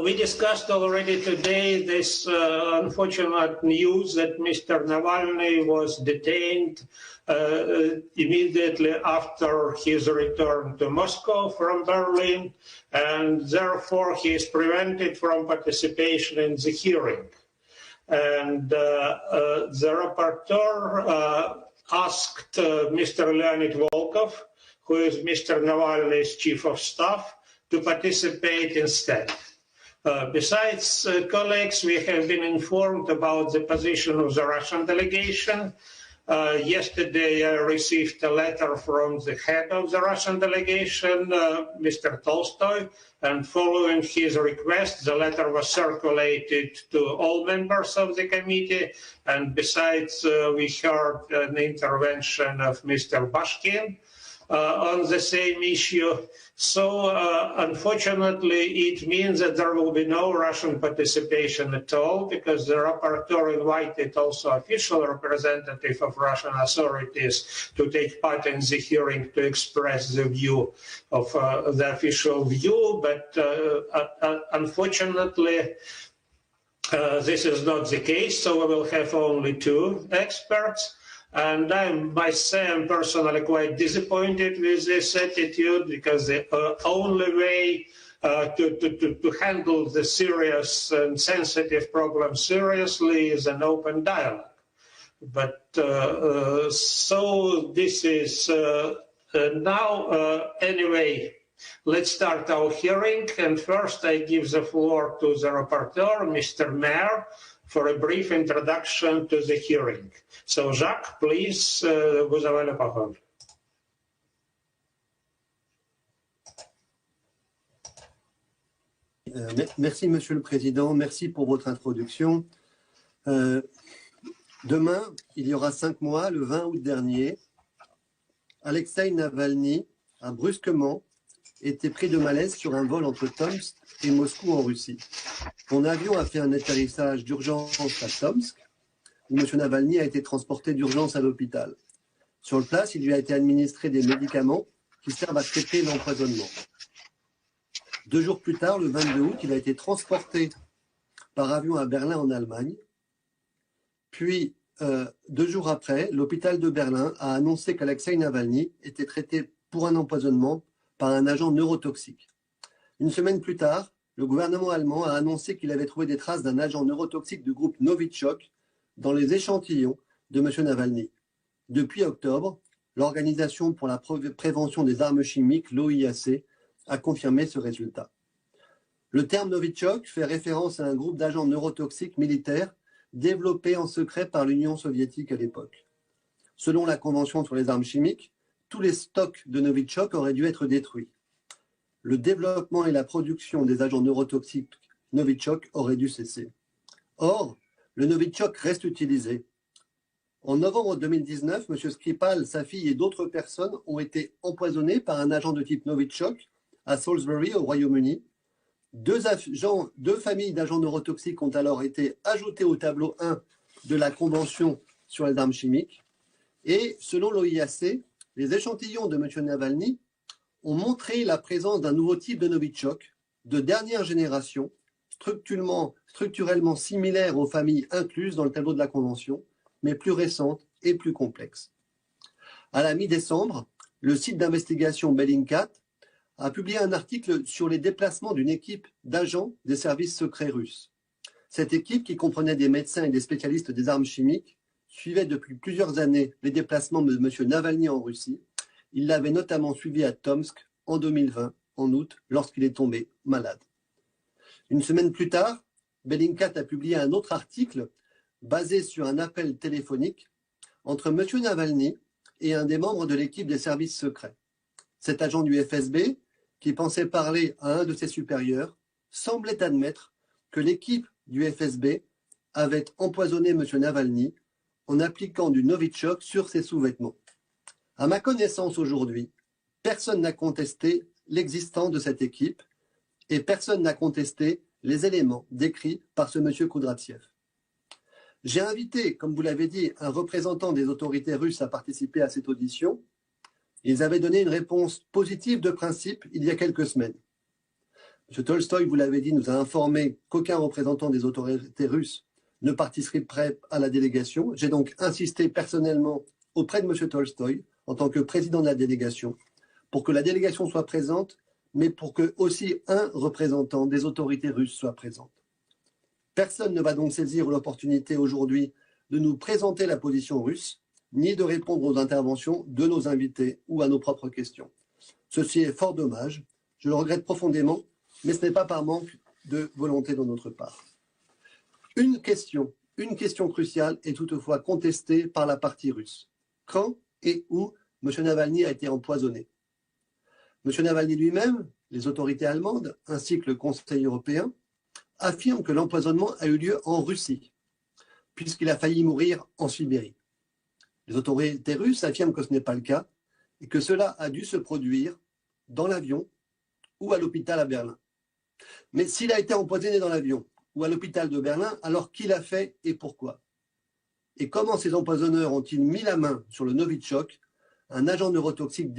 We discussed already today this unfortunate news that Mr. Navalny was detained immediately after his return to Moscow from Berlin, and therefore he is prevented from participation in the hearing. And the rapporteur asked Mr. Leonid Volkov, who is Mr. Navalny's chief of staff, to participate instead. Besides, colleagues, we have been informed about the position of the Russian delegation. Yesterday, I received a letter from the head of the Russian delegation, Mr. Tolstoy, and following his request, the letter was circulated to all members of the committee. And besides, we heard an intervention of Mr. Bashkin on the same issue. So, unfortunately, it means that there will be no Russian participation at all, because the rapporteur invited also official representative of Russian authorities to take part in the hearing to express the view of the official view. But unfortunately, this is not the case, so we will have only 2 experts. And I must say I'm personally quite disappointed with this attitude, because the only way to handle the serious and sensitive problem seriously is an open dialogue. But so this is now anyway. Let's start our hearing, and first I give the floor to the rapporteur, Mr. Mayer, for a brief introduction to the hearing. So, Jacques, please, vous avez la parole. Merci, Monsieur le Président. Merci pour votre introduction. Demain, il y aura 5 mois, le 20 août dernier, Ալեքսեյ Նավալնիի a brusquement été pris de malaise sur un vol entre Tomsk et Moscou en Russie. Mon avion a fait un atterrissage d'urgence à Tomsk, où M. Navalny a été transporté d'urgence à l'hôpital. Sur le place, il lui a été administré des médicaments qui servent à traiter l'empoisonnement. 2 jours plus tard, le 22 août, il a été transporté par avion à Berlin en Allemagne. Puis, 2 jours après, l'hôpital de Berlin a annoncé qu'Alexei Navalny était traité pour un empoisonnement par un agent neurotoxique. 1 semaine plus tard, le gouvernement allemand a annoncé qu'il avait trouvé des traces d'un agent neurotoxique du groupe Novichok dans les échantillons de M. Navalny. Depuis octobre, l'Organisation pour la prévention des armes chimiques, l'OIAC, a confirmé ce résultat. Le terme Novichok fait référence à un groupe d'agents neurotoxiques militaires développé en secret par l'Union soviétique à l'époque. Selon la Convention sur les armes chimiques, tous les stocks de Novichok auraient dû être détruits. Le développement et la production des agents neurotoxiques Novichok auraient dû cesser. Or, le Novichok reste utilisé. En novembre 2019, M. Skripal, sa fille et d'autres personnes ont été empoisonnés par un agent de type Novichok à Salisbury, au Royaume-Uni. 2 familles d'agents neurotoxiques ont alors été ajoutées au tableau 1 de la Convention sur les armes chimiques. Et selon l'OIAC, les échantillons de M. Navalny ont montré la présence d'un nouveau type de Novichok de dernière génération, structurellement similaire aux familles incluses dans le tableau de la Convention, mais plus récente et plus complexe. À la mi-décembre, le site d'investigation Bellingcat a publié un article sur les déplacements d'une équipe d'agents des services secrets russes. Cette équipe, qui comprenait des médecins et des spécialistes des armes chimiques, suivait depuis plusieurs années les déplacements de M. Navalny en Russie. Il l'avait notamment suivi à Tomsk en 2020, en août, lorsqu'il est tombé malade. 1 semaine plus tard, Bellingcat a publié un autre article basé sur un appel téléphonique entre M. Navalny et un des membres de l'équipe des services secrets. Cet agent du FSB, qui pensait parler à un de ses supérieurs, semblait admettre que l'équipe du FSB avait empoisonné M. Navalny en appliquant du Novichok sur ses sous-vêtements. À ma connaissance aujourd'hui, personne n'a contesté l'existence de cette équipe et personne n'a contesté les éléments décrits par ce M. Kudratsev. J'ai invité, comme vous l'avez dit, un représentant des autorités russes à participer à cette audition. Ils avaient donné une réponse positive de principe il y a quelques semaines. M. Tolstoï, vous l'avez dit, nous a informé qu'aucun représentant des autorités russes ne participerait à la délégation. J'ai donc insisté personnellement auprès de M. Tolstoï, en tant que président de la délégation, pour que la délégation soit présente, mais pour que aussi un représentant des autorités russes soit présent. Personne ne va donc saisir l'opportunité aujourd'hui de nous présenter la position russe, ni de répondre aux interventions de nos invités ou à nos propres questions. Ceci est fort dommage, je le regrette profondément, mais ce n'est pas par manque de volonté de notre part. Une question cruciale est toutefois contestée par la partie russe. Quand et où M. Navalny a été empoisonné? M. Navalny lui-même, les autorités allemandes, ainsi que le Conseil européen, affirment que l'empoisonnement a eu lieu en Russie, puisqu'il a failli mourir en Sibérie. Les autorités russes affirment que ce n'est pas le cas et que cela a dû se produire dans l'avion ou à l'hôpital à Berlin. Mais s'il a été empoisonné dans l'avion ou à l'hôpital de Berlin, alors qui l'a fait et pourquoi? Et comment ces empoisonneurs ont-ils mis la main sur le Novichok, un agent neurotoxique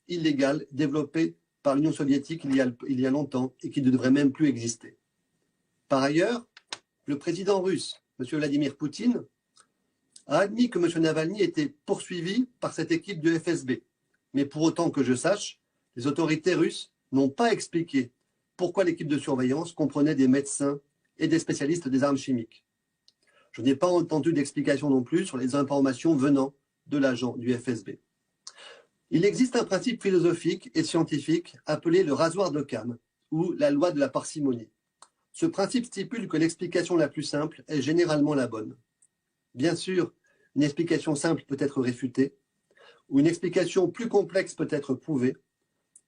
illégal, développé par l'Union soviétique il y a longtemps et qui ne devrait même plus exister? Par ailleurs, le président russe, M. Vladimir Poutine, a admis que M. Navalny était poursuivi par cette équipe du FSB. Mais pour autant que je sache, les autorités russes n'ont pas expliqué pourquoi l'équipe de surveillance comprenait des médecins et des spécialistes des armes chimiques. Je n'ai pas entendu d'explication non plus sur les informations venant de l'agent du FSB. Il existe un principe philosophique et scientifique appelé le rasoir d'Occam, ou la loi de la parcimonie. Ce principe stipule que l'explication la plus simple est généralement la bonne. Bien sûr, une explication simple peut être réfutée, ou une explication plus complexe peut être prouvée,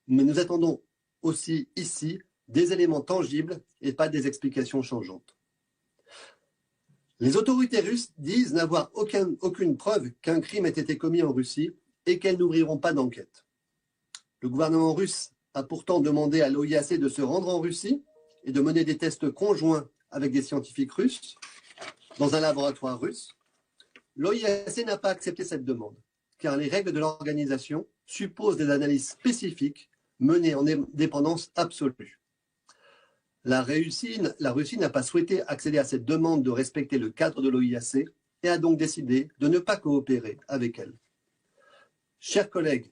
mais nous attendons aussi ici des éléments tangibles et pas des explications changeantes. Les autorités russes disent n'avoir aucune preuve qu'un crime ait été commis en Russie et qu'elles n'ouvriront pas d'enquête. Le gouvernement russe a pourtant demandé à l'OIAC de se rendre en Russie et de mener des tests conjoints avec des scientifiques russes dans un laboratoire russe. L'OIAC n'a pas accepté cette demande, car les règles de l'organisation supposent des analyses spécifiques menées en indépendance absolue. La Russie n'a pas souhaité accéder à cette demande de respecter le cadre de l'OIAC et a donc décidé de ne pas coopérer avec elle. Chers collègues,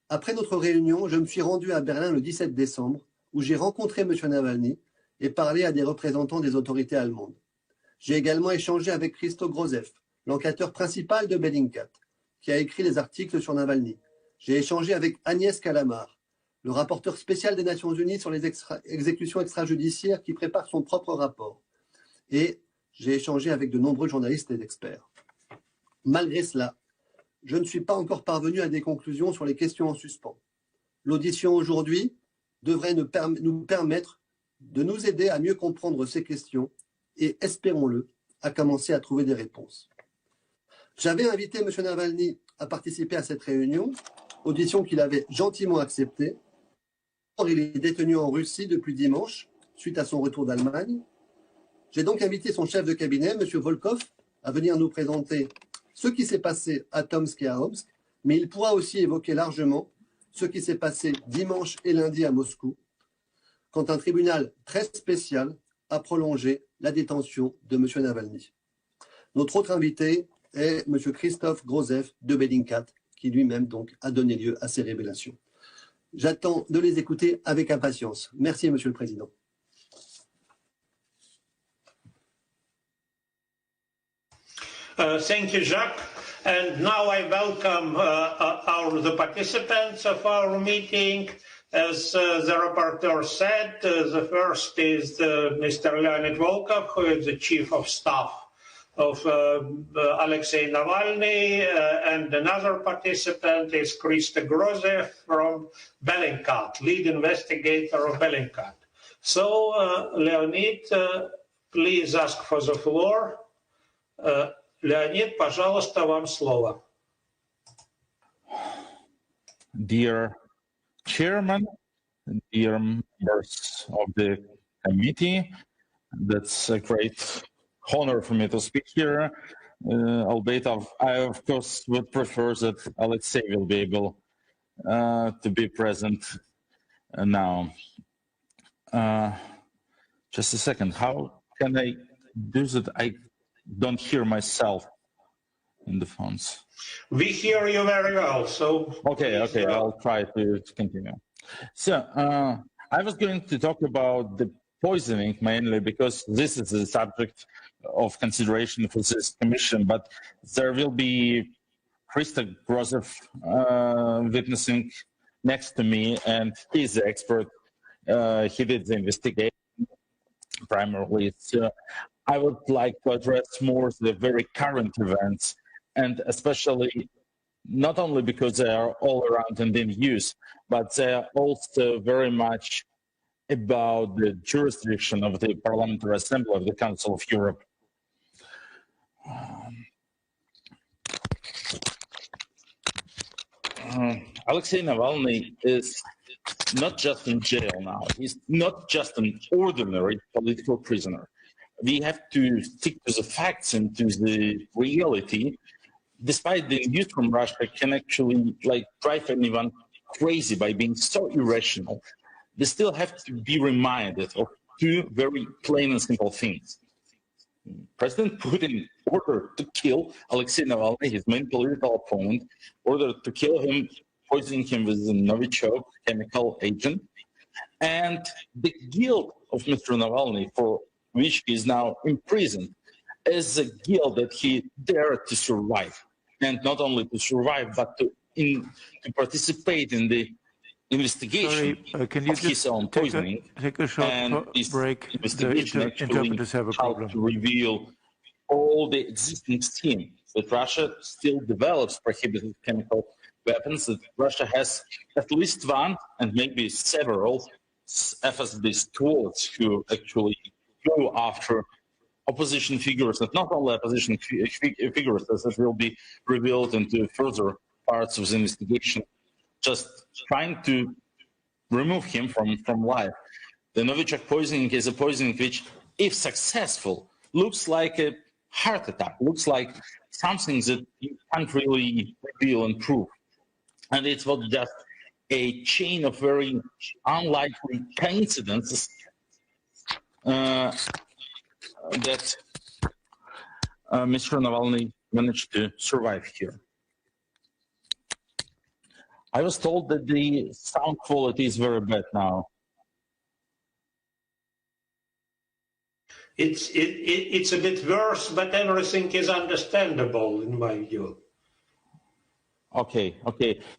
après notre réunion, je me suis rendu à Berlin le 17 décembre, où j'ai rencontré M. Navalny et parlé à des représentants des autorités allemandes. J'ai également échangé avec Christoph Grozev, l'enquêteur principal de Bellingcat, qui a écrit les articles sur Navalny. J'ai échangé avec Agnès Calamar, le rapporteur spécial des Nations Unies sur les exécutions extrajudiciaires qui prépare son propre rapport. Et j'ai échangé avec de nombreux journalistes et experts. Malgré cela, je ne suis pas encore parvenu à des conclusions sur les questions en suspens. L'audition aujourd'hui devrait nous permettre de nous aider à mieux comprendre ces questions et, espérons-le, à commencer à trouver des réponses. J'avais invité M. Navalny à participer à cette réunion, audition qu'il avait gentiment acceptée. Il est détenu en Russie depuis dimanche, suite à son retour d'Allemagne. J'ai donc invité son chef de cabinet, M. Volkov, à venir nous présenter ce qui s'est passé à Tomsk et à Omsk, mais il pourra aussi évoquer largement ce qui s'est passé dimanche et lundi à Moscou, quand un tribunal très spécial a prolongé la détention de M. Navalny. Notre autre invité est M. Christoph Grozev de Bellingcat, qui lui-même donc a donné lieu à ces révélations. J'attends de les écouter avec impatience. Merci, Monsieur le Président. Thank you, Jacques. And now I welcome the participants of our meeting. As the rapporteur said, the first is Mr. Leonid Volkov, who is the Chief of Staff of Aleksey Navalny, and another participant is Christoph Grozev from Bellingcat, lead investigator of Bellingcat. So, Leonid, please ask for the floor. Leonid, пожалуйста, вам слово. Dear Chairman, dear members of the committee, that's a great honor for me to speak here, albeit I of course would prefer that Alexei will be able to be present now. Just a second. How can I do that? I don't hear myself in the phones. We hear you very well, so... Okay, I'll try to continue. So, I was going to talk about the poisoning mainly because this is the subject of consideration for this commission, but there will be Krista Grozov witnessing next to me, and he's the expert. He did the investigation primarily. So I would like to address more the very current events, and especially not only because they are all around and in use, but they are also very much about the jurisdiction of the Parliamentary Assembly of the Council of Europe. Aleksey Navalny is not just in jail now. He's not just an ordinary political prisoner. We have to stick to the facts and to the reality. Despite the news from Russia can actually drive anyone crazy by being so irrational, we still have to be reminded of two very plain and simple things. President Putin ordered to kill Aleksey Navalny, his main political opponent, ordered to kill him, poisoning him with a Novichok chemical agent. And the guilt of Mr. Navalny, for which he is now imprisoned, is a guilt that he dared to survive. And not only to survive, but to participate in the investigation of his own poisoning. Take a short break. The interpreters have a problem. To reveal all the existing scheme that Russia still develops prohibited chemical weapons, that Russia has at least one and maybe several FSB stewards who actually go after opposition figures, and not only opposition figures, as it will be revealed into further parts of the investigation, just trying to remove him from life. The Novichok poisoning is a poisoning which, if successful, looks like a heart attack, looks like something that you can't really reveal and prove. And it was just a chain of very unlikely coincidences that Mr. Navalny managed to survive here. I was told that the sound quality is very bad now. It's a bit worse, but everything is understandable in my view. Okay.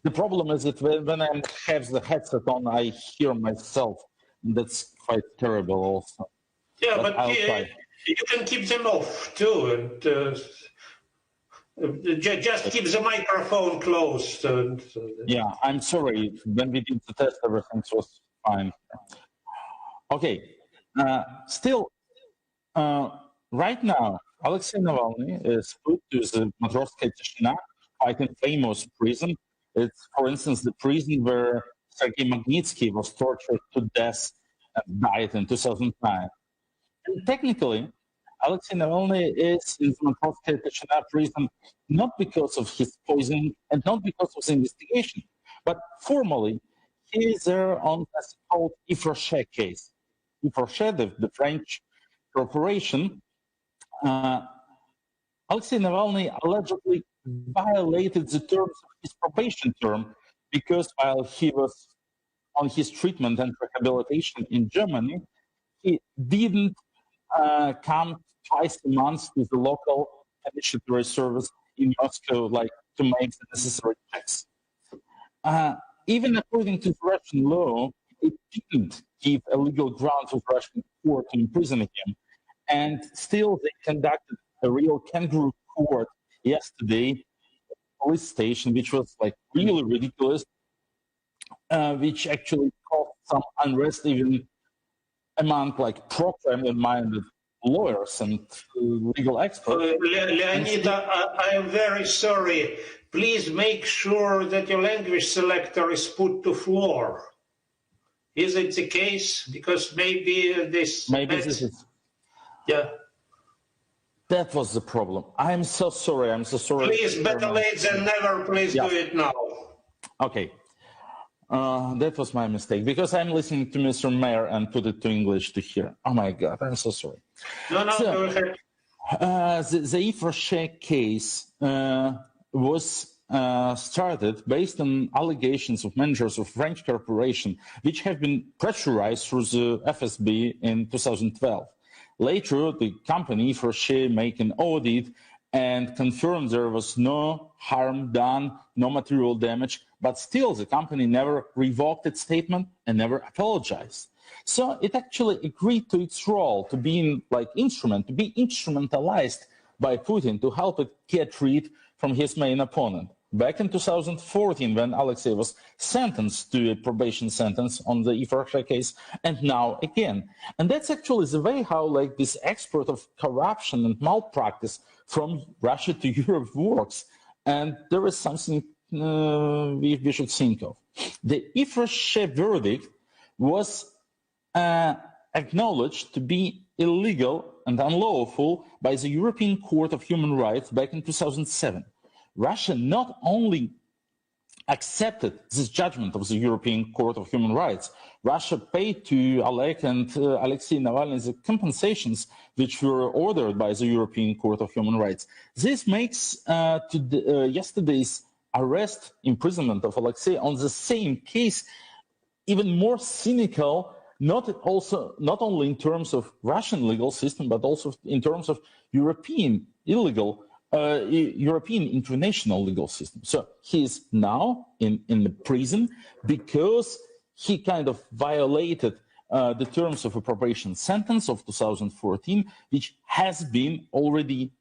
The problem is that when I have the headset on, I hear myself. That's quite terrible also. Yeah, but you can keep them off too, and just keep the microphone closed. Yeah, I'm sorry. When we did the test, everything was fine. Okay. Still, right now, Aleksey Navalny is put to the Matrosskaya Tishina, quite a famous prison. It's, for instance, the prison where Sergei Magnitsky was tortured to death and died in 2009. And technically, Aleksey Navalny is in the Matrosskaya Tishina prison not because of his poisoning and not because of the investigation, but formally, he is there on a so-called Ifrochet case. Ifrochet, the French corporation, Aleksey Navalny allegedly violated the terms of his probation term because while he was on his treatment and rehabilitation in Germany, he didn't come twice a month to the local initiatory service in Moscow, to make the necessary checks. Even according to the Russian law, it didn't give a legal ground for the Russian court to imprison him. And still, they conducted a real kangaroo court yesterday at the police station, which was really ridiculous, which actually caused some unrest even among pro-Kremlin-minded lawyers and legal experts. Leonid, I am very sorry. Please make sure that your language selector is put to floor. Is it the case? Because maybe this... Maybe this is... Yeah. That was the problem. I'm so sorry. Please, better late than never. Please do it now. Okay. That was my mistake, because I'm listening to Mr. Mayor and put it to English to hear. Oh my God, I'm so sorry. No, So, go ahead. The ЕХХ case was started based on allegations of managers of French corporation, which have been pressurized through the FSB in 2012. Later, the company ЕХХ made an audit and confirmed there was no harm done, no material damage, but still the company never revoked its statement and never apologized. So it actually agreed to its role to be to be instrumentalized by Putin to help it get rid from his main opponent. Back in 2014, when Aleksey was sentenced to a probation sentence on the ЕХХ case, and now again. And that's actually the way how this export of corruption and malpractice from Russia to Europe works. And there is something we should think of. The ЕХХ verdict was acknowledged to be illegal and unlawful by the European Court of Human Rights back in 2007. Russia not only accepted this judgment of the European Court of Human Rights, Russia paid to Oleg and Aleksey Navalny the compensations which were ordered by the European Court of Human Rights. This makes yesterday's arrest, imprisonment of Alexei on the same case even more cynical, not only in terms of Russian legal system, but also in terms of European European international legal system. So he is now in the prison because he kind of violated the terms of a probation sentence of 2014, which has been already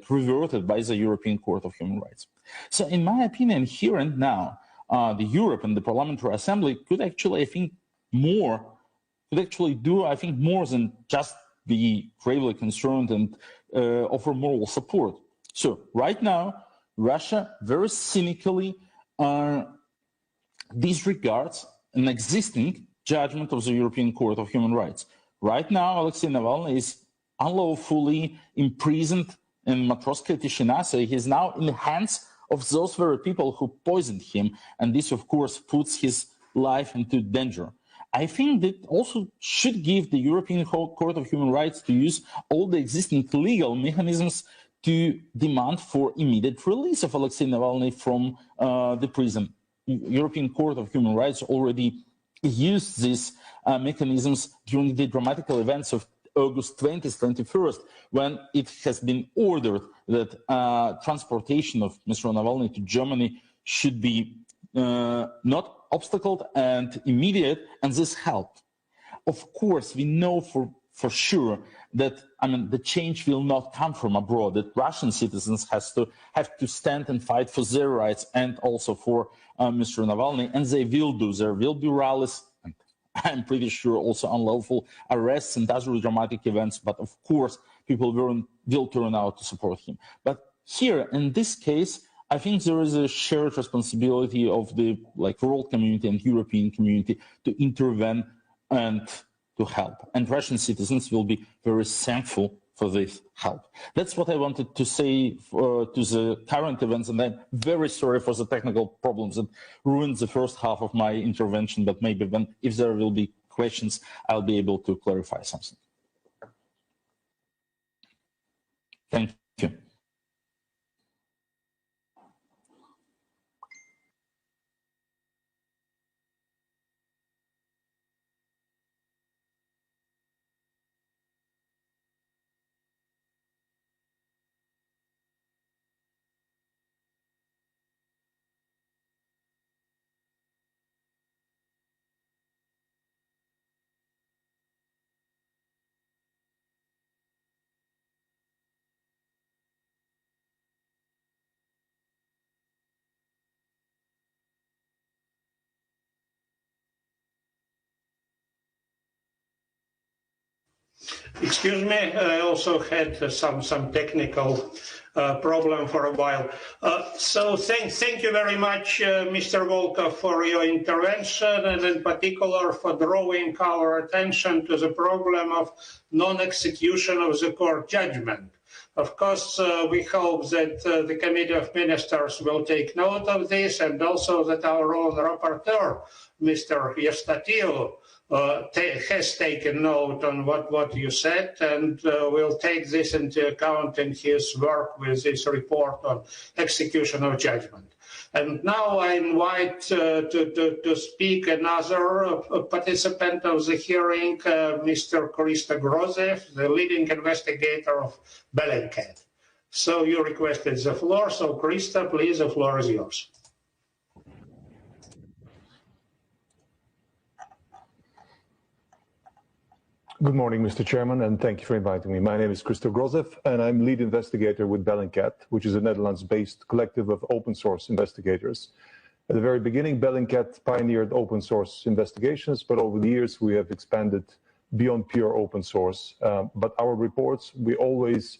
reverted by the European Court of Human Rights. So in my opinion, here and now, the Europe and the Parliamentary Assembly could actually, I think, do more than just be gravely concerned and offer moral support. So right now, Russia very cynically disregards an existing judgment of the European Court of Human Rights. Right now, Alexei Navalny is unlawfully imprisoned in Matroskaya Tishina, so he is now in the hands of those very people who poisoned him, and this, of course, puts his life into danger. I think that also should give the European Court of Human Rights to use all the existing legal mechanisms to demand for immediate release of Alexei Navalny from the prison. European Court of Human Rights already used these mechanisms during the dramatical events of August 20th, 21st, when it has been ordered that transportation of Mr. Navalny to Germany should be not obstacled and immediate, and this helped. Of course, we know for sure that the change will not come from abroad, that Russian citizens have to stand and fight for their rights and also for Mr. Navalny, and they will do. There will be rallies, and I'm pretty sure also unlawful arrests and other dramatic events, but of course people will turn out to support him. But here, in this case, I think there is a shared responsibility of the world community and European community to intervene and to help. And Russian citizens will be very thankful for this help. That's what I wanted to say to the current events, and I'm very sorry for the technical problems that ruined the first half of my intervention, but maybe if there will be questions, I'll be able to clarify something. Thank you. Excuse me, I also had some technical problem for a while. So thank you very much, Mr. Volkov, for your intervention, and in particular for drawing our attention to the problem of non-execution of the court judgment. Of course, we hope that the Committee of Ministers will take note of this, and also that our own rapporteur, Mr. Yestatio, has taken note on what you said, and will take this into account in his work with this report on execution of judgment. And now I invite to speak another participant of the hearing, Mr. Krista Grozev, the leading investigator of Bellingcat. So you requested the floor, so Krista, please, the floor is yours. Good morning, Mr. Chairman, and thank you for inviting me. My name is Krista Grozev, and I'm lead investigator with Bellingcat, which is a Netherlands-based collective of open source investigators. At the very beginning, Bellingcat pioneered open source investigations, but over the years we have expanded beyond pure open source. But our reports, we always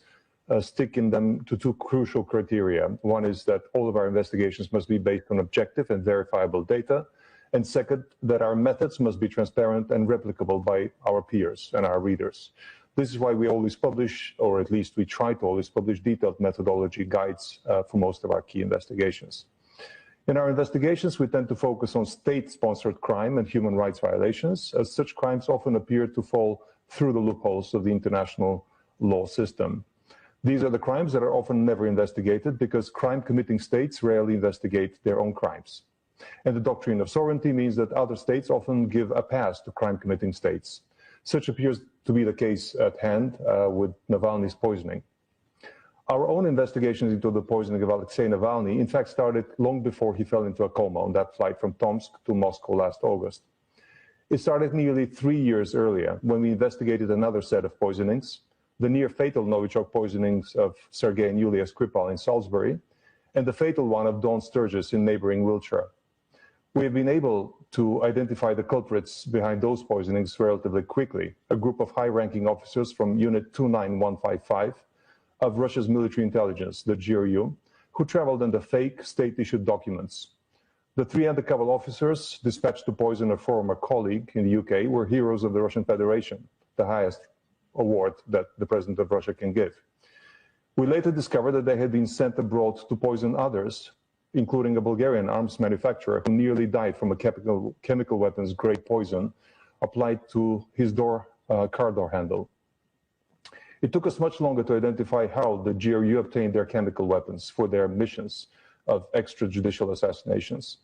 stick in them to two crucial criteria. One is that all of our investigations must be based on objective and verifiable data. And second, that our methods must be transparent and replicable by our peers and our readers. This is why we always publish, or at least we try to always publish, detailed methodology guides for most of our key investigations. In our investigations, we tend to focus on state-sponsored crime and human rights violations, as such crimes often appear to fall through the loopholes of the international law system. These are the crimes that are often never investigated because crime-committing states rarely investigate their own crimes. And the doctrine of sovereignty means that other states often give a pass to crime-committing states. Such appears to be the case at hand with Navalny's poisoning. Our own investigations into the poisoning of Aleksei Navalny, in fact, started long before he fell into a coma on that flight from Tomsk to Moscow last August. It started nearly 3 years earlier when we investigated another set of poisonings, the near-fatal Novichok poisonings of Sergei and Yulia Skripal in Salisbury, and the fatal one of Dawn Sturgis in neighboring Wiltshire. We have been able to identify the culprits behind those poisonings relatively quickly, a group of high-ranking officers from Unit 29155 of Russia's military intelligence, the GRU, who traveled under fake state-issued documents. The 3 undercover officers dispatched to poison a former colleague in the UK were heroes of the Russian Federation, the highest award that the President of Russia can give. We later discovered that they had been sent abroad to poison others, including a Bulgarian arms manufacturer who nearly died from a chemical weapons grade poison applied to his car door handle. It took us much longer to identify how the GRU obtained their chemical weapons for their missions of extrajudicial assassinations.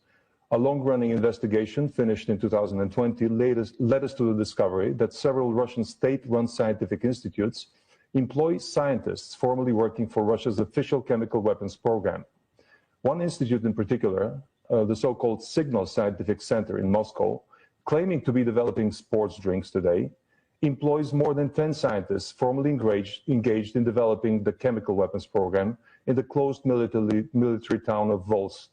A long-running investigation finished in 2020 led us to the discovery that several Russian state-run scientific institutes employ scientists formerly working for Russia's official chemical weapons program. One institute in particular, the so-called Signal Scientific Center in Moscow, claiming to be developing sports drinks today, employs more than 10 scientists formerly engaged in developing the chemical weapons program in the closed military town of Volsk,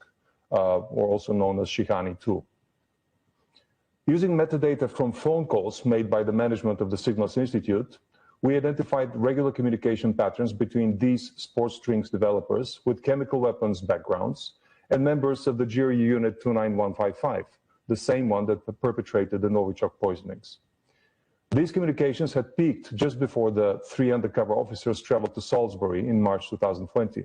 or also known as Shikhani 2. Using metadata from phone calls made by the management of the Signals Institute, we identified regular communication patterns between these sports drinks developers with chemical weapons backgrounds and members of the GRU Unit 29155, the same one that perpetrated the Novichok poisonings. These communications had peaked just before the 3 undercover officers traveled to Salisbury in March 2020.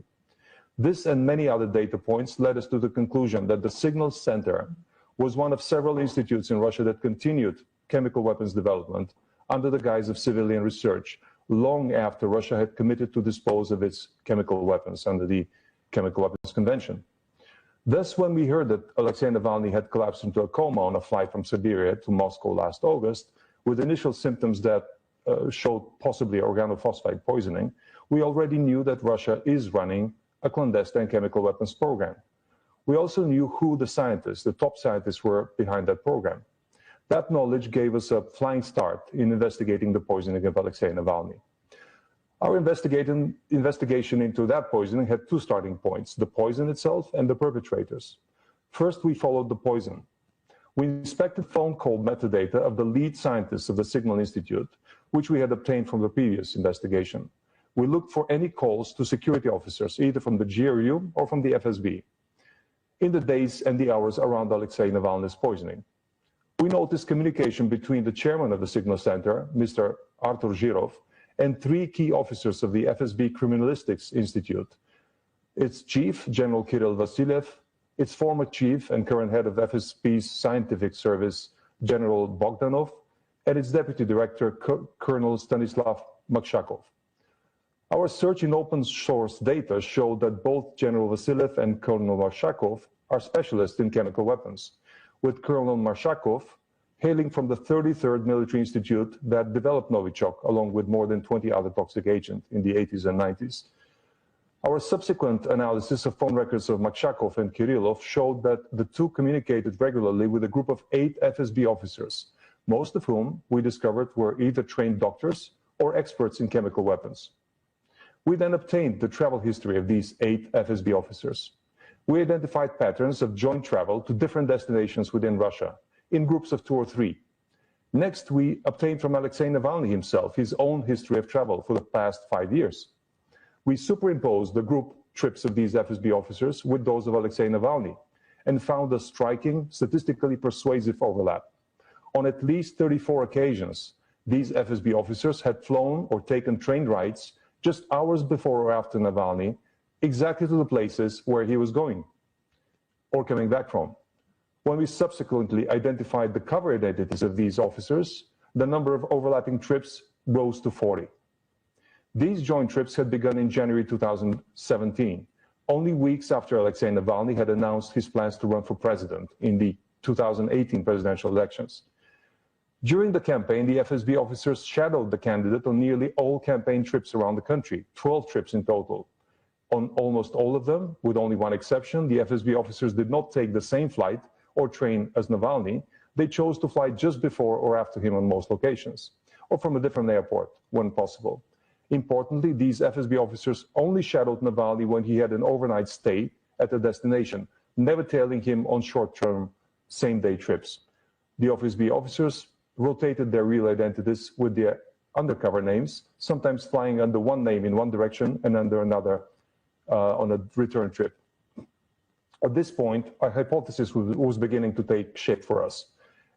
This and many other data points led us to the conclusion that the Signals Center was one of several institutes in Russia that continued chemical weapons development under the guise of civilian research, long after Russia had committed to dispose of its chemical weapons under the Chemical Weapons Convention. Thus, when we heard that Aleksei Navalny had collapsed into a coma on a flight from Siberia to Moscow last August, with initial symptoms that showed possibly organophosphate poisoning, we already knew that Russia is running a clandestine chemical weapons program. We also knew who the scientists, the top scientists, were behind that program. That knowledge gave us a flying start in investigating the poisoning of Aleksei Navalny. Our investigation into that poisoning had 2 starting points, the poison itself and the perpetrators. First, we followed the poison. We inspected phone call metadata of the lead scientists of the Signal Institute, which we had obtained from the previous investigation. We looked for any calls to security officers, either from the GRU or from the FSB, in the days and the hours around Aleksei Navalny's poisoning. We noticed communication between the chairman of the Signal Center, Mr. Artur Zhirov, and 3 key officers of the FSB Criminalistics Institute. Its chief, General Kirill Vasilyev, its former chief and current head of FSB's scientific service, General Bogdanov, and its deputy director, Colonel Stanislav Makshakov. Our search in open source data showed that both General Vasilyev and Colonel Makshakov are specialists in chemical weapons, with Colonel Makshakov hailing from the 33rd Military Institute that developed Novichok, along with more than 20 other toxic agents in the 80s and 90s. Our subsequent analysis of phone records of Makshakov and Kirillov showed that the two communicated regularly with a group of 8 FSB officers, most of whom we discovered were either trained doctors or experts in chemical weapons. We then obtained the travel history of these 8 FSB officers. We identified patterns of joint travel to different destinations within Russia, in groups of 2 or 3. Next, we obtained from Aleksei Navalny himself his own history of travel for the past 5 years. We superimposed the group trips of these FSB officers with those of Aleksei Navalny and found a striking, statistically persuasive overlap. On at least 34 occasions, these FSB officers had flown or taken train rides just hours before or after Navalny, exactly to the places where he was going or coming back from. When we subsequently identified the cover identities of these officers, the number of overlapping trips rose to 40. These joint trips had begun in January 2017, only weeks after Alexei Navalny had announced his plans to run for president in the 2018 presidential elections. During the campaign, the FSB officers shadowed the candidate on nearly all campaign trips around the country, 12 trips in total. On almost all of them, with only one exception, the FSB officers did not take the same flight or train as Navalny. They chose to fly just before or after him on most locations, or from a different airport when possible. Importantly, these FSB officers only shadowed Navalny when he had an overnight stay at a destination, never tailing him on short-term, same-day trips. The FSB officers rotated their real identities with their undercover names, sometimes flying under one name in one direction and under another on a return trip. At this point, a hypothesis was beginning to take shape for us.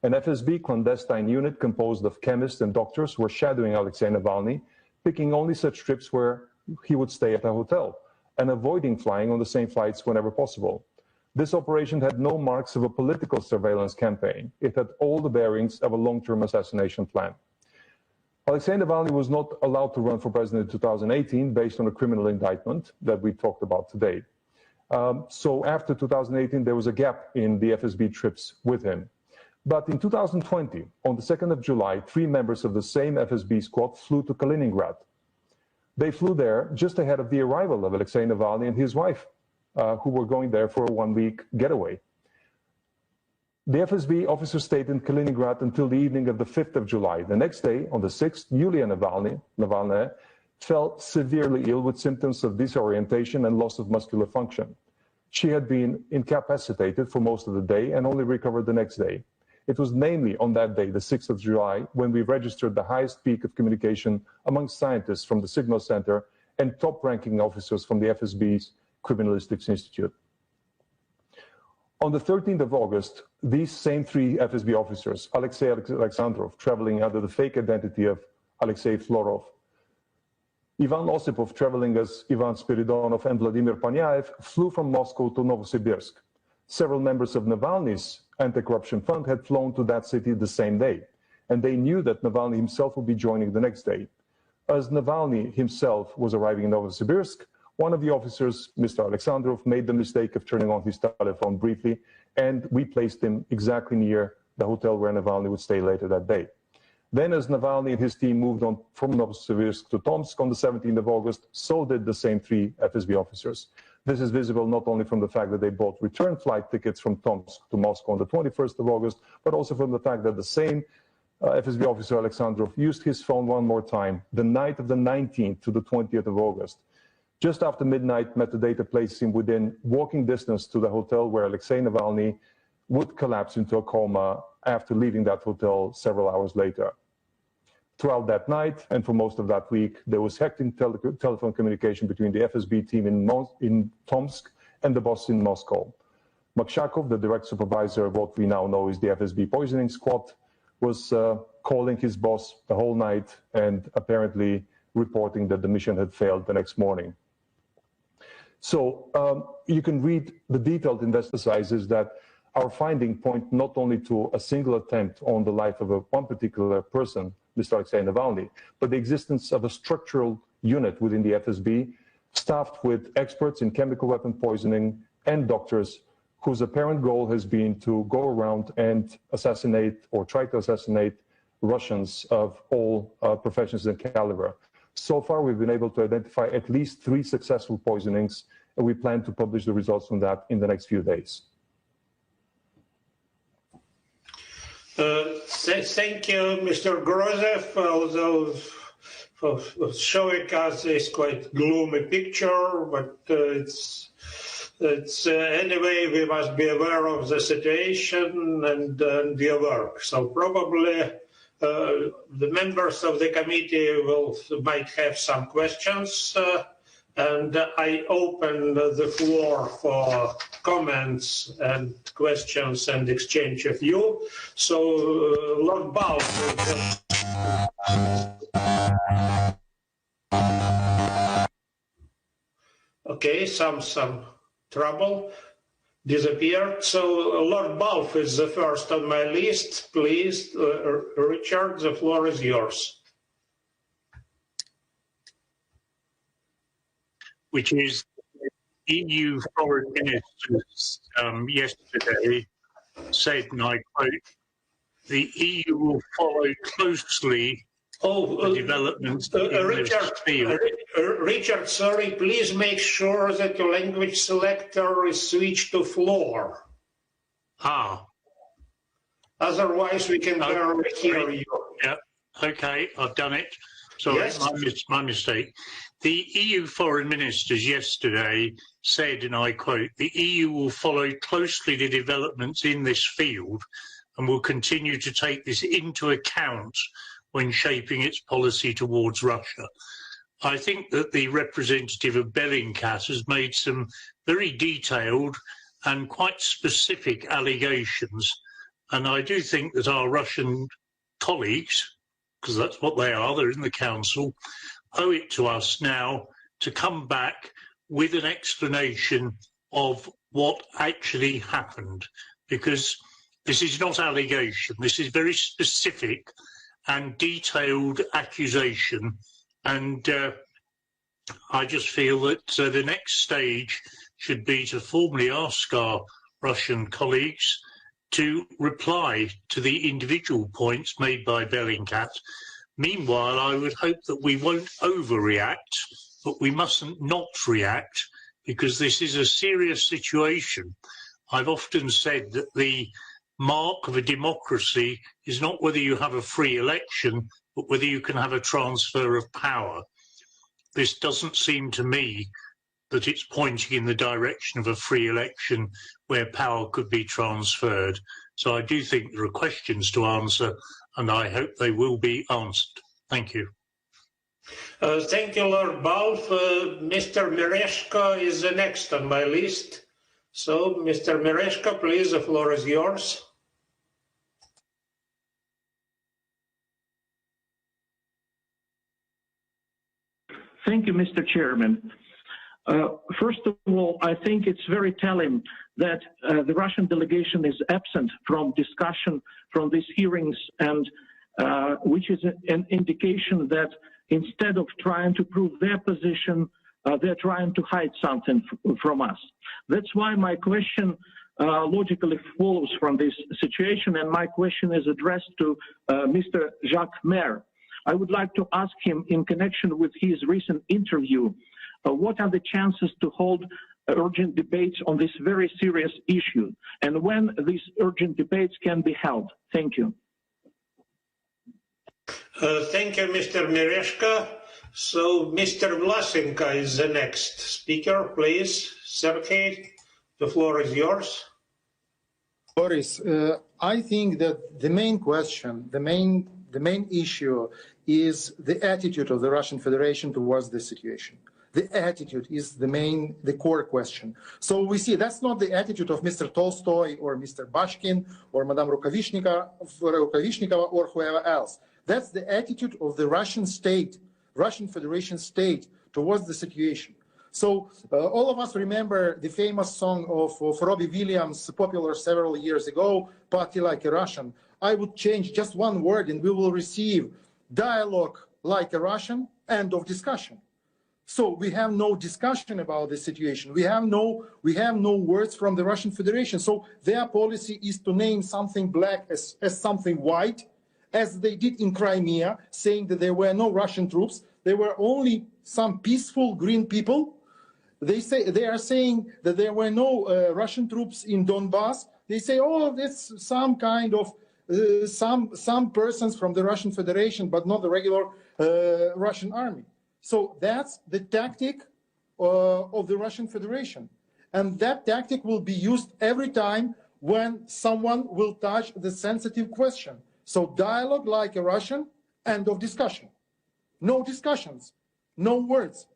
An FSB clandestine unit composed of chemists and doctors were shadowing Alexei Navalny, picking only such trips where he would stay at a hotel and avoiding flying on the same flights whenever possible. This operation had no marks of a political surveillance campaign. It had all the bearings of a long-term assassination plan. Alexei Navalny was not allowed to run for president in 2018 based on a criminal indictment that we talked about today. So after 2018, there was a gap in the FSB trips with him. But in 2020, on the 2nd of July, 3 members of the same FSB squad flew to Kaliningrad. They flew there just ahead of the arrival of Alexei Navalny and his wife, who were going there for a 1-week getaway. The FSB officer stayed in Kaliningrad until the evening of the 5th of July. The next day, on the 6th, Yulia Navalny fell severely ill with symptoms of disorientation and loss of muscular function. She had been incapacitated for most of the day and only recovered the next day. It was namely on that day, the 6th of July, when we registered the highest peak of communication among scientists from the Signal Center and top-ranking officers from the FSB's Criminalistics Institute. On the 13th of August, these same 3 FSB officers, Alexei Alexandrov, traveling under the fake identity of Alexei Florov, Ivan Osipov, traveling as Ivan Spiridonov, and Vladimir Panyaev, flew from Moscow to Novosibirsk. Several members of Navalny's anti-corruption fund had flown to that city the same day, and they knew that Navalny himself would be joining the next day. As Navalny himself was arriving in Novosibirsk, one of the officers, Mr. Alexandrov, made the mistake of turning on his telephone briefly, and we placed him exactly near the hotel where Navalny would stay later that day. Then, as Navalny and his team moved on from Novosibirsk to Tomsk on the 17th of August, so did the same 3 FSB officers. This is visible not only from the fact that they bought return flight tickets from Tomsk to Moscow on the 21st of August, but also from the fact that the same FSB officer, Alexandrov, used his phone one more time the night of the 19th to the 20th of August. Just after midnight, metadata placed him within walking distance to the hotel where Alexei Navalny would collapse into a coma after leaving that hotel several hours later. Throughout that night, and for most of that week, there was hectic telephone communication between the FSB team in Tomsk and the boss in Moscow. Makshakov, the direct supervisor of what we now know is the FSB poisoning squad, was calling his boss the whole night and apparently reporting that the mission had failed the next morning. So you can read the detailed exercises that our finding point not only to a single attempt on the life of one particular person, Mr. Aleksey Navalny, but the existence of a structural unit within the FSB staffed with experts in chemical weapon poisoning and doctors whose apparent goal has been to go around and assassinate or try to assassinate Russians of all professions and caliber. So far, we've been able to identify at least 3 successful poisonings, and we plan to publish the results from that in the next few days. Thank you, Mr. Grozov, although for showing us this quite gloomy picture, but it's anyway, we must be aware of the situation and be aware. So probably the members of the committee might have some questions, and I open the floor for comments and questions and exchange of view. So, Lord Balf. Okay, some trouble disappeared. So Lord Balf is the first on my list. Please, Richard, the floor is yours. Which is EU foreign ministers yesterday said, and I quote, the EU will follow closely the developments in this field. Richard, sorry, please make sure that your language selector is switched to floor. Ah. Otherwise, we can barely hear you. Yeah, okay, I've done it. Sorry, yes. my mistake. The EU foreign ministers yesterday said, and I quote, the EU will follow closely the developments in this field and will continue to take this into account when shaping its policy towards Russia. I think that the representative of Bellingcat has made some very detailed and quite specific allegations, and I do think that our Russian colleagues, because that's what they are, they're in the Council, owe it to us now to come back with an explanation of what actually happened, because this is not allegation, this is very specific and detailed accusation, and I just feel that the next stage should be to formally ask our Russian colleagues to reply to the individual points made by Bellingcat. Meanwhile, I would hope that we won't overreact, but we mustn't not react, because this is a serious situation. I've often said that the mark of a democracy is not whether you have a free election, but whether you can have a transfer of power. This doesn't seem to me that it's pointing in the direction of a free election where power could be transferred. So I do think there are questions to answer, and I hope they will be answered. Thank you. Thank you, Lord Balf. Mr. Mereshko is the next on my list. So, Mr. Mereshko, please, the floor is yours. Thank you, Mr. Chairman. First of all, I think it's very telling that the Russian delegation is absent from discussion from these hearings, and which is an indication that instead of trying to prove their position, they're trying to hide something from us. That's why my question logically follows from this situation, and my question is addressed to Mr. Jacques Maire. I would like to ask him, in connection with his recent interview, what are the chances to hold urgent debates on this very serious issue, and when these urgent debates can be held? Thank you. Thank you, Mr. Mereshko. So, Mr. Vlasenko is the next speaker, please. Sergei, the floor is yours. Boris, I think that the main question, the main issue is the attitude of the Russian Federation towards this situation. The attitude is the core question. So we see that's not the attitude of Mr. Tolstoy or Mr. Bashkin or Madame Rukavishnikova or whoever else. That's the attitude of the Russian state Russian Federation state towards the situation. So all of us remember the famous song of Robbie Williams, popular several years ago, Party Like a Russian. I would change just one word and we will receive dialogue like a Russian, end of discussion. So we have no discussion about the situation. We have no words from the Russian Federation. So their policy is to name something black as something white, as they did in Crimea, saying that there were no Russian troops. There were only some peaceful green people. They are saying that there were no Russian troops in Donbass. They say, oh, that's some kind of some persons from the Russian Federation, but not the regular Russian army. So that's the tactic of the Russian Federation. And that tactic will be used every time when someone will touch the sensitive question. So dialogue like a Russian, end of discussion. No discussions, no words.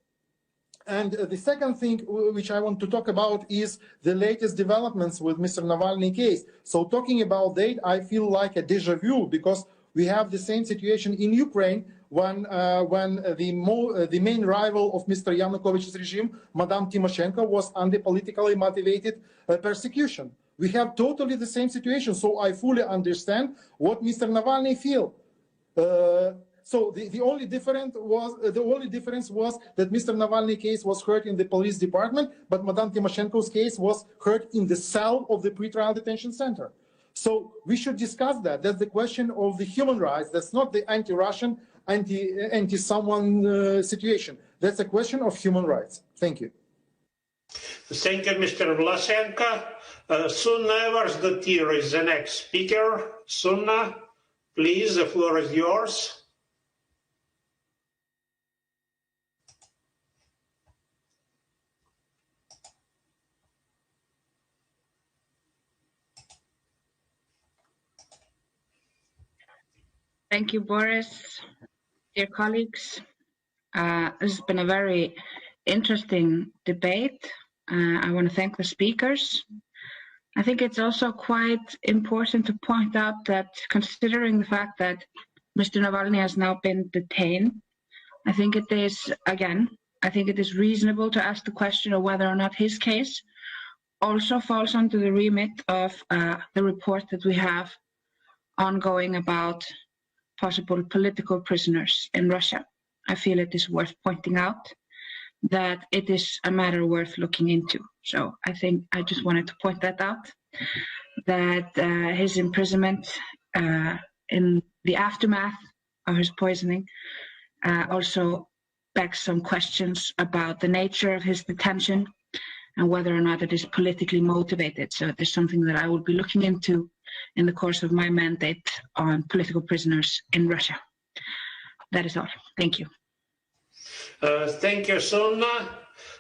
And the second thing which I want to talk about is the latest developments with Mr. Navalny case. So talking about that, I feel like a deja vu because we have the same situation in Ukraine when the main rival of Mr. Yanukovych's regime, Madame Tymoshenko, was under politically motivated persecution. We have totally the same situation, so I fully understand what Mr. Navalny feels. So the only difference was that Mr. Navalny's case was heard in the police department, but Madame Tymoshenko's case was heard in the cell of the pretrial detention center. So we should discuss that. That's the question of the human rights. That's not the anti-Russian, anti-someone situation. That's a question of human rights. Thank you. Thank you, Mr. Vlasenko. Sunna Eversdottir is the next speaker. Sunna, please, the floor is yours. Thank you, Boris. Dear colleagues, this has been a very interesting debate. I want to thank the speakers. I think it's also quite important to point out that considering the fact that Mr. Navalny has now been detained, I think it is reasonable to ask the question of whether or not his case also falls under the remit of the report that we have ongoing about possible political prisoners in Russia. I feel it is worth pointing out that it is a matter worth looking into. So I think I just wanted to point that out, that his imprisonment in the aftermath of his poisoning also begs some questions about the nature of his detention and whether or not it is politically motivated. So it is something that I will be looking into in the course of my mandate on political prisoners in Russia. That is all. Thank you. Thank you, Sunna.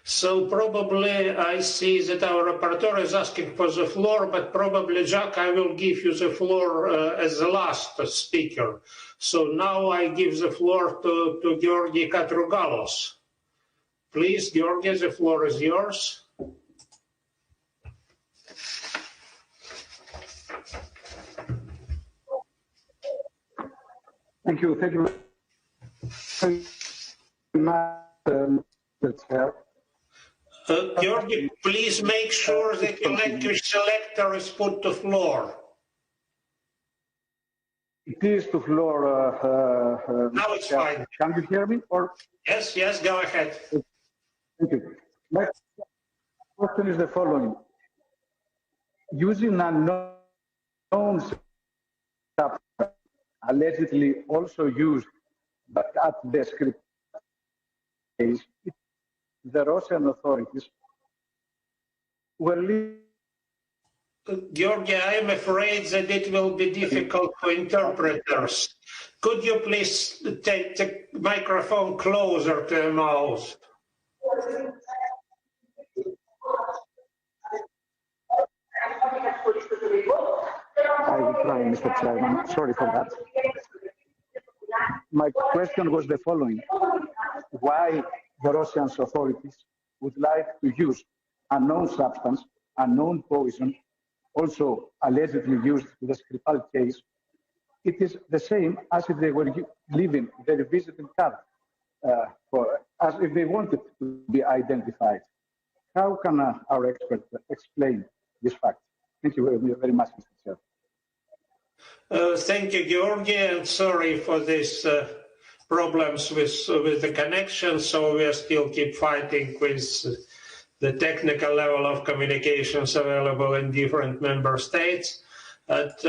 So probably I see that our rapporteur is asking for the floor, but probably, Jack, I will give you the floor as the last speaker. So now I give the floor to Georgi Katrougalos. Please, Georgi, the floor is yours. Thank you. Thank you very much, Mr. Chair. Georgi, please make sure that your language selector is put to floor. It is to floor. Now it's fine. Can you hear me? Or yes, yes, go ahead. Thank you. My question is the following: using unknown substance, allegedly also used at the script case, the Russian authorities were Georgi, I am afraid that it will be difficult for interpreters. Could you please take the microphone closer to your mouth? I will try, Mr. Chairman. Sorry for that. My question was the following: why the Russian authorities would like to use unknown substance, unknown poison, also allegedly used in the Skripal case? It is the same as if they were leaving their visiting card as if they wanted to be identified. How can our expert explain this fact? Thank you very much, Mr. Chair. Thank you, Georgi, and sorry for these problems with the connection. So we still keep fighting with the technical level of communications available in different member states. But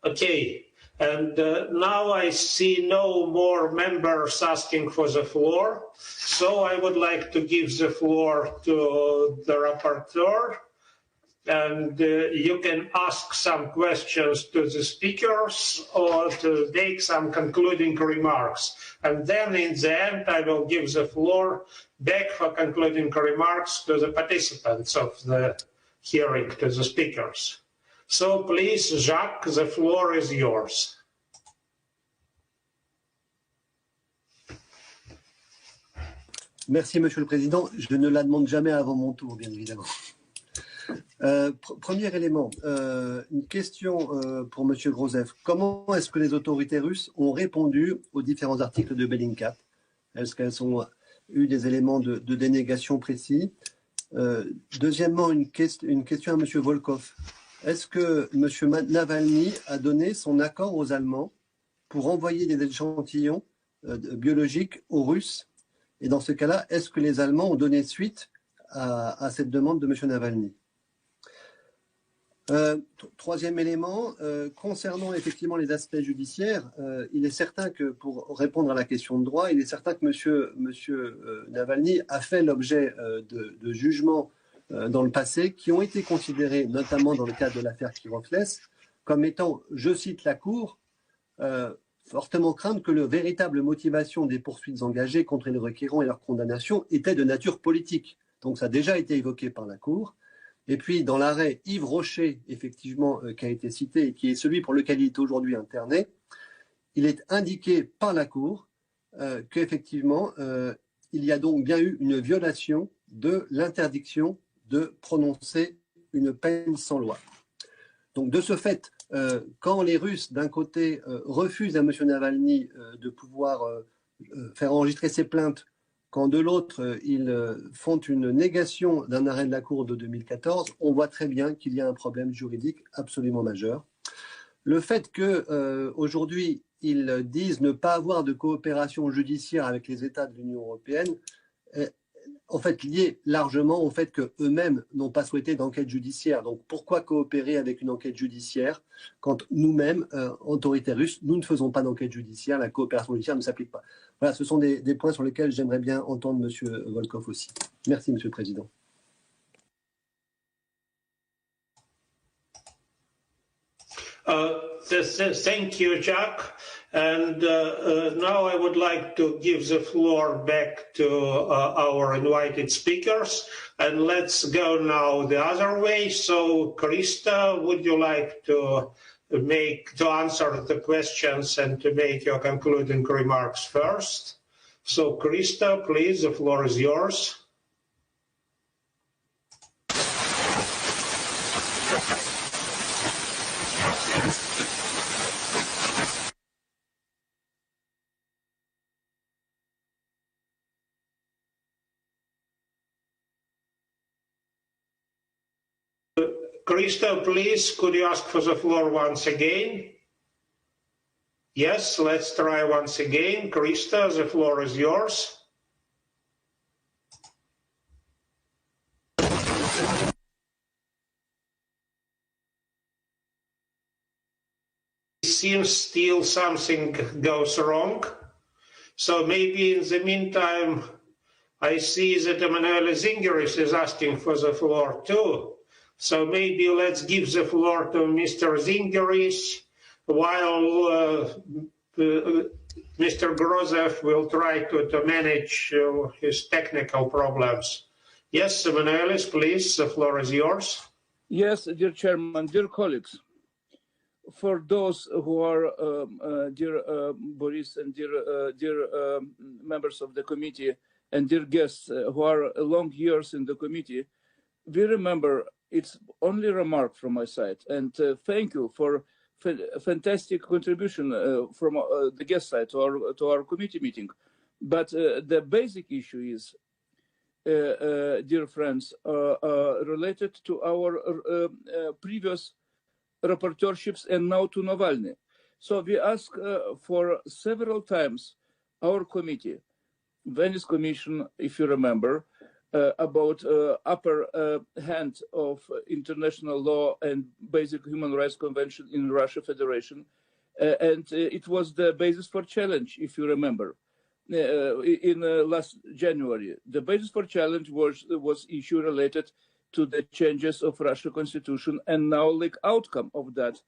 okay, and now I see no more members asking for the floor. So I would like to give the floor to the rapporteur. And you can ask some questions to the speakers or to make some concluding remarks. And then in the end, I will give the floor back for concluding remarks to the participants of the hearing, to the speakers. So please, Jacques, the floor is yours. Merci, Monsieur le Président. Je ne la demande jamais avant mon tour, bien évidemment. Premier élément, une question pour Monsieur Grozev. Comment est-ce que les autorités russes ont répondu aux différents articles de Bellingcat? Est-ce qu'elles ont eu des éléments de dénégation précis? Deuxièmement, une question à Monsieur Volkov. Est-ce que Monsieur Navalny a donné son accord aux Allemands pour envoyer des échantillons biologiques aux Russes? Et dans ce cas-là, est-ce que les Allemands ont donné suite à cette demande de Monsieur Navalny? Troisième élément, concernant effectivement les aspects judiciaires, il est certain que pour répondre à la question de droit, il est certain que monsieur Navalny a fait l'objet de jugements dans le passé qui ont été considérés, notamment dans le cadre de l'affaire Kirokles, comme étant, je cite la Cour, fortement craindre que la véritable motivation des poursuites engagées contre les requérants et leur condamnation était de nature politique. Donc ça a déjà été évoqué par la Cour. Et puis, dans l'arrêt Yves Rocher, effectivement, qui a été cité et qui est celui pour lequel il est aujourd'hui interné, il est indiqué par la Cour qu'effectivement, il y a donc bien eu une violation de l'interdiction de prononcer une peine sans loi. Donc, de ce fait, quand les Russes, d'un côté, refusent à M. Navalny de pouvoir faire enregistrer ses plaintes, quand de l'autre, ils font une négation d'un arrêt de la Cour de 2014, on voit très bien qu'il y a un problème juridique absolument majeur. Le fait qu'aujourd'hui, ils disent ne pas avoir de coopération judiciaire avec les États de l'Union européenne est en fait lié largement au fait qu'eux-mêmes n'ont pas souhaité d'enquête judiciaire. Donc pourquoi coopérer avec une enquête judiciaire quand nous-mêmes, autorités russes, nous ne faisons pas d'enquête judiciaire, la coopération judiciaire ne s'applique pas. Voilà, ce sont des points sur lesquels j'aimerais bien entendre M. Volkov aussi. Merci, M. le Président. Thank you, Jack. And now I would like to give the floor back to our invited speakers. And let's go now the other way. So, Krista, would you like to answer the questions and to make your concluding remarks first? So, Krista, please, the floor is yours. Krista, please, could you ask for the floor once again? Yes, let's try once again. Krista, the floor is yours. It seems still something goes wrong. So maybe in the meantime, I see that Emanuele Zingeris is asking for the floor too. So maybe let's give the floor to Mr. Zingeris while Mr. Grozev will try to manage his technical problems. Yes, Emanuelis, please, the floor is yours. Yes, dear Chairman, dear colleagues. For those who are, dear Boris and dear members of the committee and dear guests who are long years in the committee, we remember it's only a remark from my side, and thank you for fantastic contribution from the guest side to our committee meeting. But the basic issue is, dear friends, related to our previous rapporteurships and now to Navalny. So we asked for several times our committee, Venice Commission, if you remember, about upper hand of international law and basic human rights convention in Russia Federation. And it was the basis for challenge, if you remember, in last January. The basis for challenge was issue related to the changes of Russia constitution, and now like outcome of that,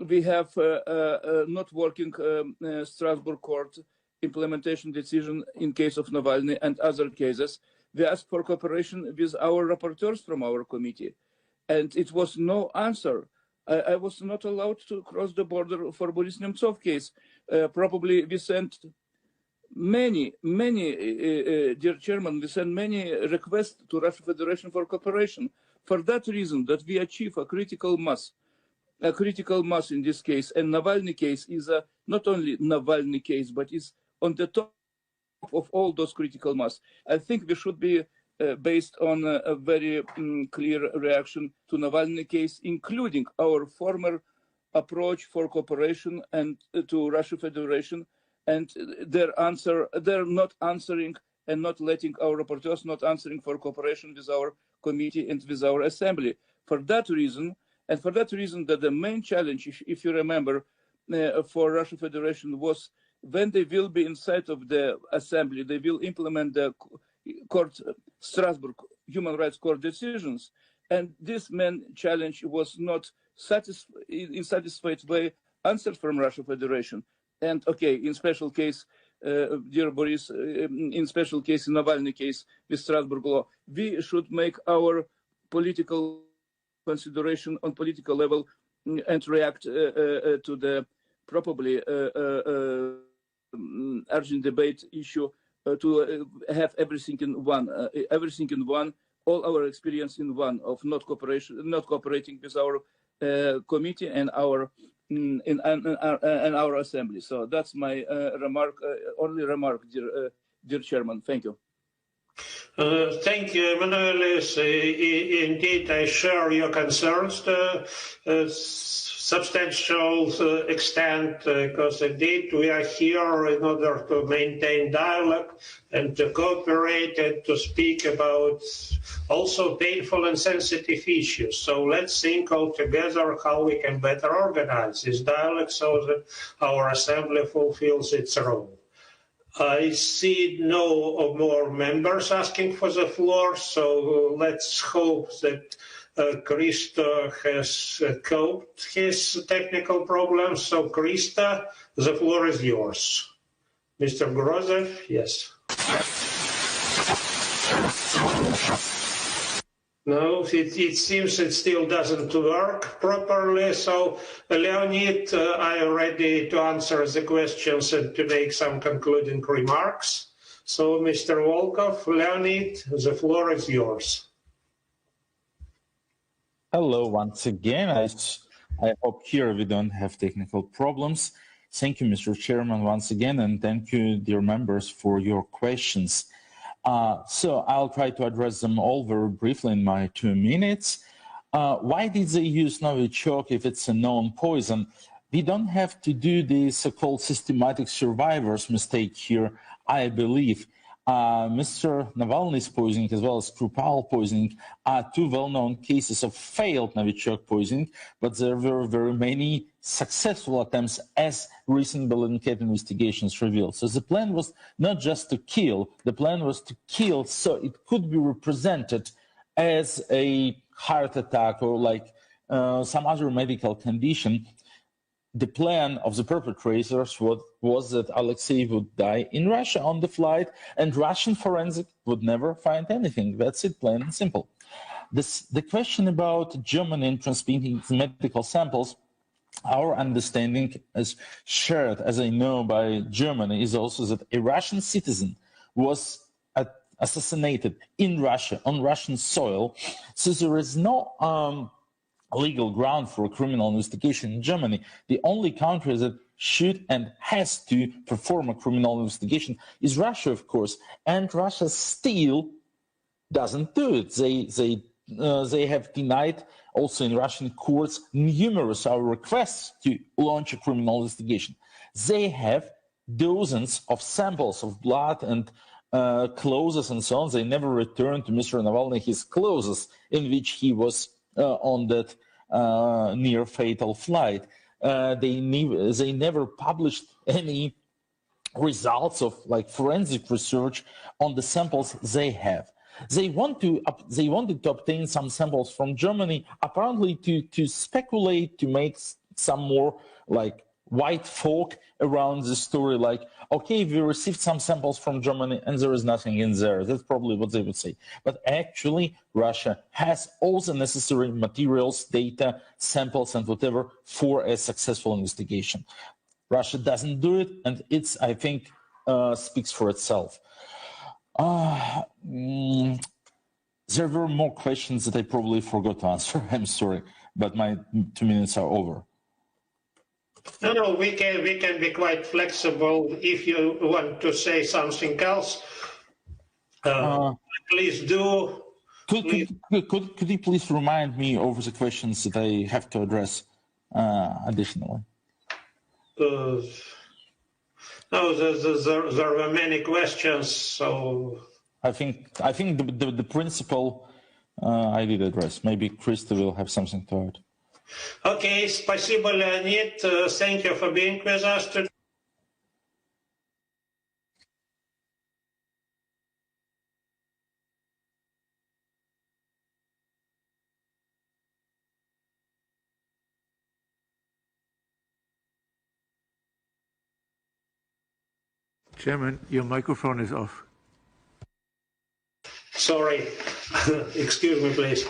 we have not working Strasbourg court implementation decision in case of Navalny and other cases. We asked for cooperation with our rapporteurs from our committee, and it was no answer. I was not allowed to cross the border for Boris Nemtsov case. Probably we sent many, dear Chairman, we sent many requests to Russian Federation for cooperation. For that reason, that we achieve a critical mass in this case. And Navalny case is not only Navalny case, but is on the top of all those critical mass. I think we should be based on a very clear reaction to Navalny case, including our former approach for cooperation and to Russia Federation, and they're not answering and not letting our rapporteurs not answering for cooperation with our committee and with our assembly. For that reason, and for that reason that the main challenge, if you remember, for Russia Federation was when they will be inside of the assembly, they will implement the court, Strasbourg human rights court decisions. And this main challenge was not in satisfied way answered from Russia Federation. And okay, in special case, dear Boris, in special case, in Navalny case with Strasbourg law, we should make our political consideration on political level and react to the probably urgent debate issue to have everything in one, all our experience in one of not cooperating with our committee and our in our assembly. So that's my only remark, dear Chairman. Thank you. Thank you, Emanuelis. Indeed, I share your concerns to substantial extent, because indeed we are here in order to maintain dialogue and to cooperate and to speak about also painful and sensitive issues. So let's think all together how we can better organize this dialogue so that our assembly fulfills its role. I see no more members asking for the floor, so let's hope that Krista has coped his technical problems. So Krista, the floor is yours. Mr. Grozev, yes. No, it seems it still doesn't work properly. So, Leonid, are you ready to answer the questions and to make some concluding remarks? So, Mr. Volkov, Leonid, the floor is yours. Hello once again. I hope here we don't have technical problems. Thank you, Mr. Chairman, once again, and thank you, dear members, for your questions. So I'll try to address them all very briefly in my 2 minutes. Why did they use Novichok if it's a known poison? We don't have to do the so-called systematic survivors mistake here, I believe. Mr. Navalny's poisoning as well as Krupal poisoning are 2 well-known cases of failed Novichok poisoning, but there were very many successful attempts, as recent Bellingcat investigations revealed. So the plan was not just to kill, the plan was to kill so it could be represented as a heart attack or like some other medical condition. The plan of the perpetrators was that Alexei would die in Russia on the flight, and Russian forensic would never find anything. That's it, plain and simple. The question about Germany transmitting medical samples, our understanding is shared, as I know, by Germany, is also that a Russian citizen was assassinated in Russia, on Russian soil. So there is no legal ground for a criminal investigation in Germany. The only country that should and has to perform a criminal investigation is Russia, of course, and Russia still doesn't do it. They have denied also in Russian courts numerous our requests to launch a criminal investigation. They have dozens of samples of blood and clothes and so on. They never returned to Mr. Navalny his clothes in which he was on that near fatal flight. They never published any results of like forensic research on the samples they have. They wanted to obtain some samples from Germany, apparently to speculate, to make some more like white fog around the story, like, okay, we received some samples from Germany and there is nothing in there. That's probably what they would say. But actually, Russia has all the necessary materials, data, samples, and whatever for a successful investigation. Russia doesn't do it, and it's, I think, speaks for itself. There were more questions that I probably forgot to answer. I'm sorry, but my 2 minutes are over. No, we can be quite flexible. If you want to say something else, please do. Could you please remind me of the questions that I have to address additionally? No, there were many questions, so I think the principle I did address. Maybe Krista will have something to add. Okay, спасибо, Leonid. Thank you for being with us today. Chairman, your microphone is off. Sorry, excuse me, please.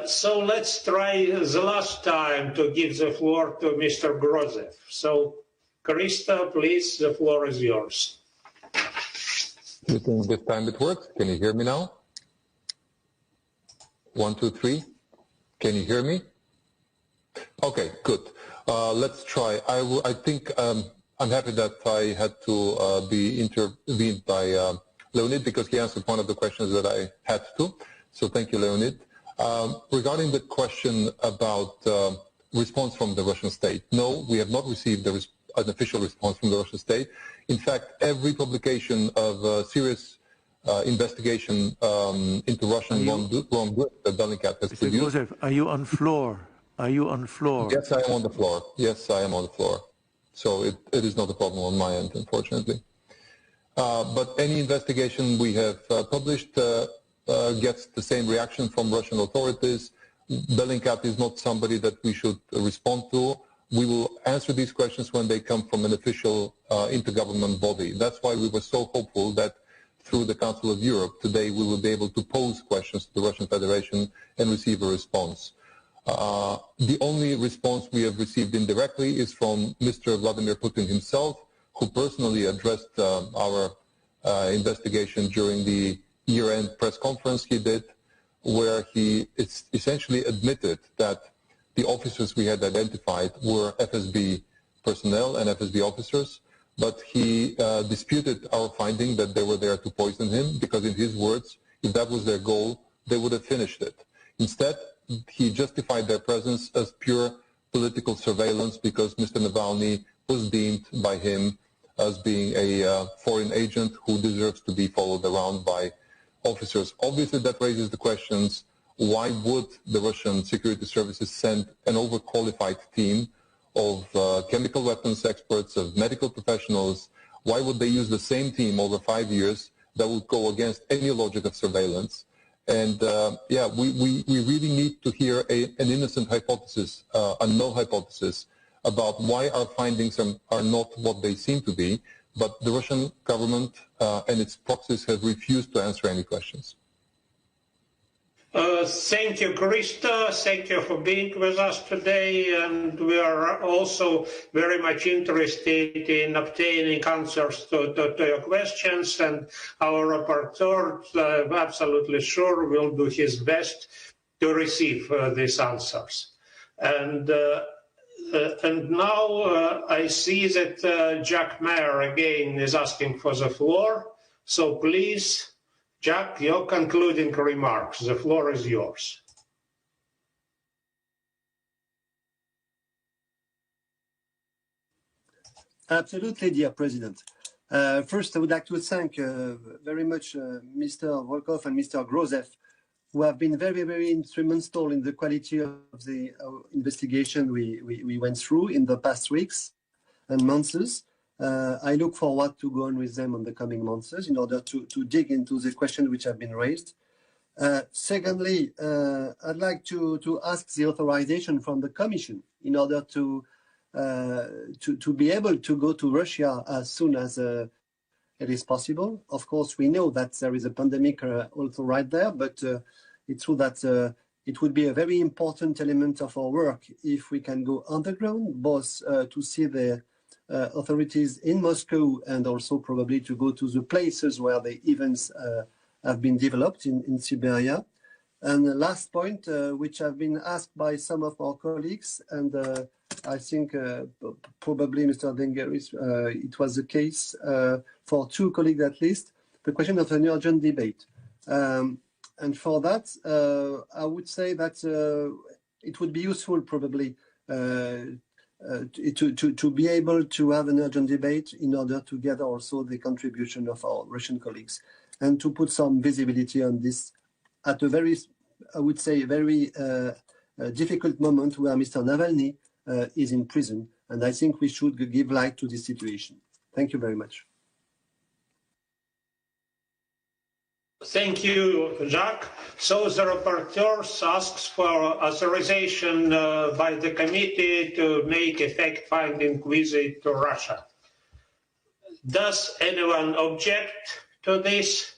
So let's try the last time to give the floor to Mr. Grozhev. So, Krista, please, the floor is yours. You think this time it works? Can you hear me now? 1, 2, 3. Can you hear me? Okay, good. Let's try. I think I'm happy that I had to be intervened by Leonid, because he answered one of the questions that I had to. So thank you, Leonid. Regarding the question about response from the Russian state, no, we have not received an official response from the Russian state. In fact, every publication of a serious investigation into Russian wrongdoing that Bellingcat has produced. Joseph, are you on floor? Are you on floor? Yes, I am on the floor. Yes, I am on the floor. So it is not a problem on my end, unfortunately. But any investigation we have published gets the same reaction from Russian authorities. Bellingcat is not somebody that we should respond to. We will answer these questions when they come from an official intergovernmental body. That's why we were so hopeful that through the Council of Europe today we will be able to pose questions to the Russian Federation and receive a response. The only response we have received indirectly is from Mr. Vladimir Putin himself, who personally addressed our investigation during the year-end press conference he did, where he essentially admitted that the officers we had identified were FSB personnel and FSB officers, but he disputed our finding that they were there to poison him, because in his words, if that was their goal, they would have finished it. Instead, he justified their presence as pure political surveillance because Mr. Navalny was deemed by him as being a foreign agent who deserves to be followed around by officers. Obviously, that raises the questions, why would the Russian security services send an overqualified team of chemical weapons experts, of medical professionals? Why would they use the same team over 5 years that would go against any logic of surveillance? And yeah, we really need to hear an innocent hypothesis, a null hypothesis, about why our findings are not what they seem to be, but the Russian government and its proxies have refused to answer any questions. Thank you, Krista. Thank you for being with us today. And we are also very much interested in obtaining answers to your questions. And our rapporteur, I'm absolutely sure, will do his best to receive these answers. And And now I see that Jack Mayer again is asking for the floor. So please, Jack, your concluding remarks. The floor is yours. Absolutely, dear President. First, I would like to thank very much Mr. Volkov and Mr. Grozev, who have been very, very instrumental in the quality of the investigation we went through in the past weeks and months. I look forward to go on with them on the coming months in order to dig into the questions which have been raised. Secondly, I'd like to ask the authorization from the Commission in order to be able to go to Russia as soon as it is possible. Of course, we know that there is a pandemic also right there, but it's true that it would be a very important element of our work if we can go underground, both to see the authorities in Moscow and also probably to go to the places where the events have been developed in Siberia. And the last point, which have been asked by some of our colleagues, and I think probably Mr. Dengeris, it was the case for two colleagues at least, the question of an urgent debate. And for that, I would say that it would be useful probably to be able to have an urgent debate in order to gather also the contribution of our Russian colleagues and to put some visibility on this at a very, I would say, very difficult moment where Mr. Navalny is in prison. And I think we should give light to this situation. Thank you very much. Thank you, Jacques. So the rapporteur asks for authorization by the committee to make a fact-finding visit to Russia. Does anyone object to this?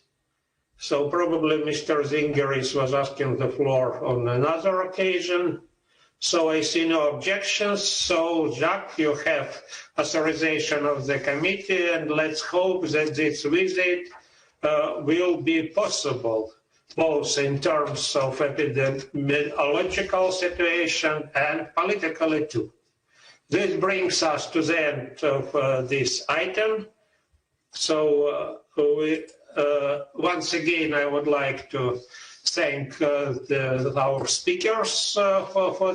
So probably Mr. Zingeris was asking the floor on another occasion. So I see no objections. So Jacques, you have authorization of the committee, and let's hope that this visit will be possible, both in terms of epidemiological situation and politically too. This brings us to the end of this item. So once again, I would like to thank our speakers for